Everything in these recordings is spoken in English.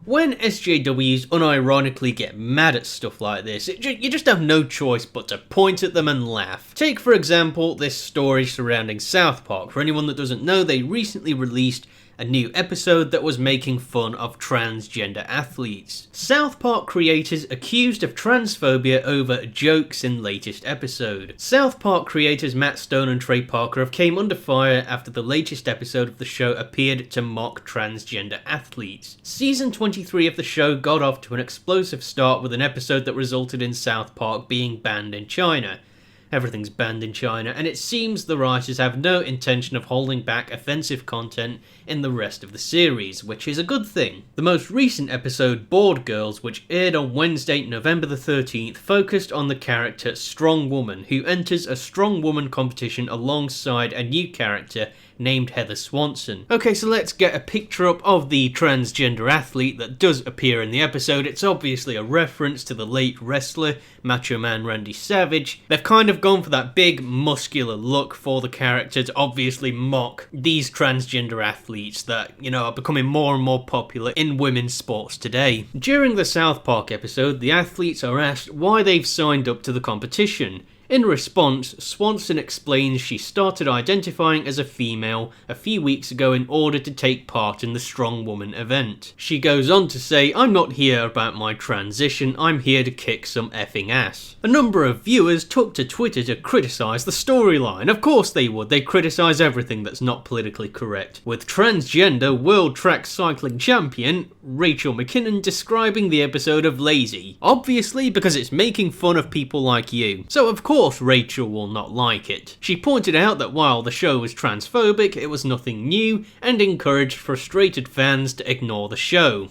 When SJWs unironically get mad at stuff like this, you just have no choice but to point at them and laugh. Take for example this story surrounding South Park. For anyone that doesn't know, they recently released a new episode that was making fun of transgender athletes. South Park creators accused of transphobia over jokes in latest episode. South Park creators Matt Stone and Trey Parker have came under fire after the latest episode of the show appeared to mock transgender athletes. Season 23 of the show got off to an explosive start with an episode that resulted in South Park being banned in China. Everything's banned in China, and it seems the writers have no intention of holding back offensive content in the rest of the series, which is a good thing. The most recent episode, Bored Girls, which aired on Wednesday, November the 13th, focused on the character Strong Woman, who enters a Strong Woman competition alongside a new character named Heather Swanson. Okay, so let's get a picture up of the transgender athlete that does appear in the episode. It's obviously a reference to the late wrestler, Macho Man Randy Savage. They've kind of gone for that big, muscular look for the character to obviously mock these transgender athletes that, are becoming more and more popular in women's sports today. During the South Park episode, the athletes are asked why they've signed up to the competition. In response, Swanson explains she started identifying as a female a few weeks ago in order to take part in the Strong Woman event. She goes on to say, "I'm not here about my transition, I'm here to kick some effing ass." A number of viewers took to Twitter to criticise the storyline. Of course they would, they criticise everything that's not politically correct. With transgender world track cycling champion Rachel McKinnon describing the episode of lazy. Obviously because it's making fun of people like you. So of course Rachel will not like it. She pointed out that while the show was transphobic, it was nothing new and encouraged frustrated fans to ignore the show.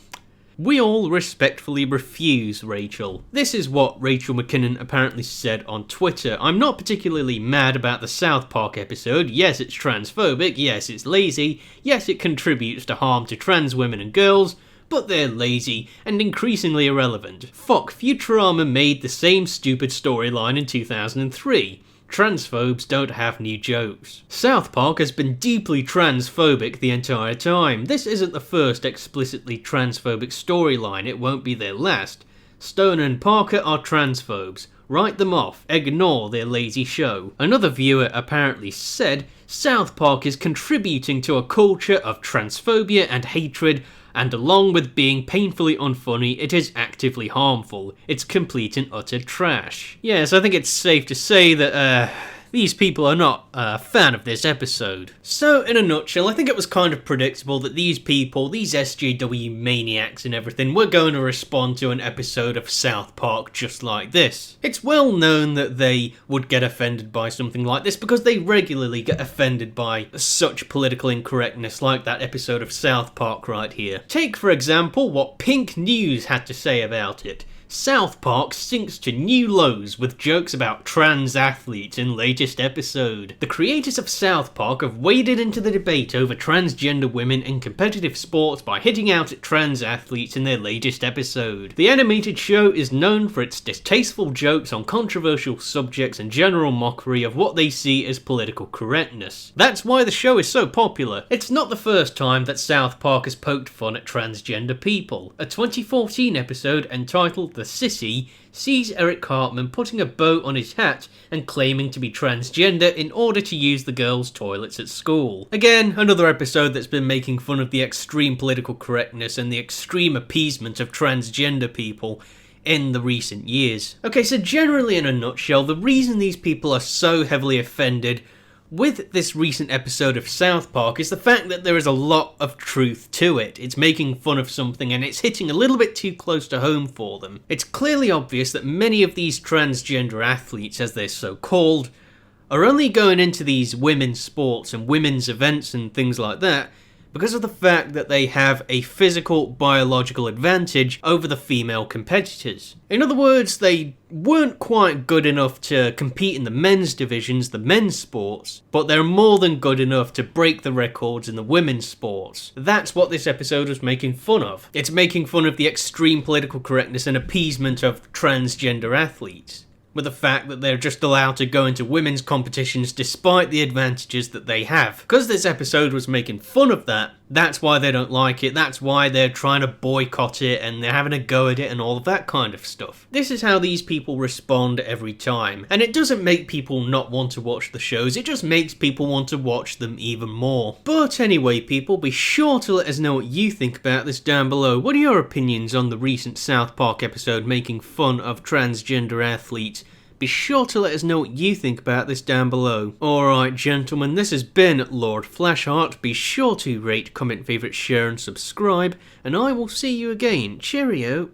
"We all respectfully refuse, Rachel." This is what Rachel McKinnon apparently said on Twitter. "I'm not particularly mad about the South Park episode. Yes, it's transphobic. Yes, it's lazy. Yes, it contributes to harm to trans women and girls. But they're lazy and increasingly irrelevant. Fuck, Futurama made the same stupid storyline in 2003. Transphobes don't have new jokes." South Park has been deeply transphobic the entire time. This isn't the first explicitly transphobic storyline, it won't be their last. Stone and Parker are transphobes. Write them off, ignore their lazy show. Another viewer apparently said, "South Park is contributing to a culture of transphobia and hatred, and along with being painfully unfunny, it is actively harmful. It's complete and utter trash." Yes, I think it's safe to say that, these people are not a fan of this episode. So, in a nutshell, I think it was kind of predictable that these people, these SJW maniacs and everything, were going to respond to an episode of South Park just like this. It's well known that they would get offended by something like this because they regularly get offended by such political incorrectness like that episode of South Park right here. Take, for example, what Pink News had to say about it. "South Park sinks to new lows with jokes about trans athletes in latest episode. The creators of South Park have waded into the debate over transgender women in competitive sports by hitting out at trans athletes in their latest episode. The animated show is known for its distasteful jokes on controversial subjects and general mockery of what they see as political correctness. That's why the show is so popular. It's not the first time that South Park has poked fun at transgender people. A 2014 episode entitled The Sissy sees Eric Cartman putting a bow on his hat and claiming to be transgender in order to use the girls' toilets at school. Again, another episode that's been making fun of the extreme political correctness and the extreme appeasement of transgender people in the recent years. Okay, so generally in a nutshell, the reason these people are so heavily offended with this recent episode of South Park is the fact that there is a lot of truth to it. It's making fun of something and it's hitting a little bit too close to home for them. It's clearly obvious that many of these transgender athletes, as they're so called, are only going into these women's sports and women's events and things like that because of the fact that they have a physical, biological advantage over the female competitors. In other words, they weren't quite good enough to compete in the men's divisions, the men's sports, but they're more than good enough to break the records in the women's sports. That's what this episode was making fun of. It's making fun of the extreme political correctness and appeasement of transgender athletes, with the fact that they're just allowed to go into women's competitions despite the advantages that they have. Because this episode was making fun of that, That's why they don't like it, that's why they're trying to boycott it and they're having a go at it and all of that kind of stuff. This is how these people respond every time, and it doesn't make people not want to watch the shows, it just makes people want to watch them even more. But anyway people, be sure to let us know what you think about this down below. What are your opinions on the recent South Park episode making fun of transgender athletes? Be sure to let us know what you think about this down below. Alright gentlemen, this has been Lord Flashheart. Be sure to rate, comment, favourite, share and subscribe, and I will see you again. Cheerio!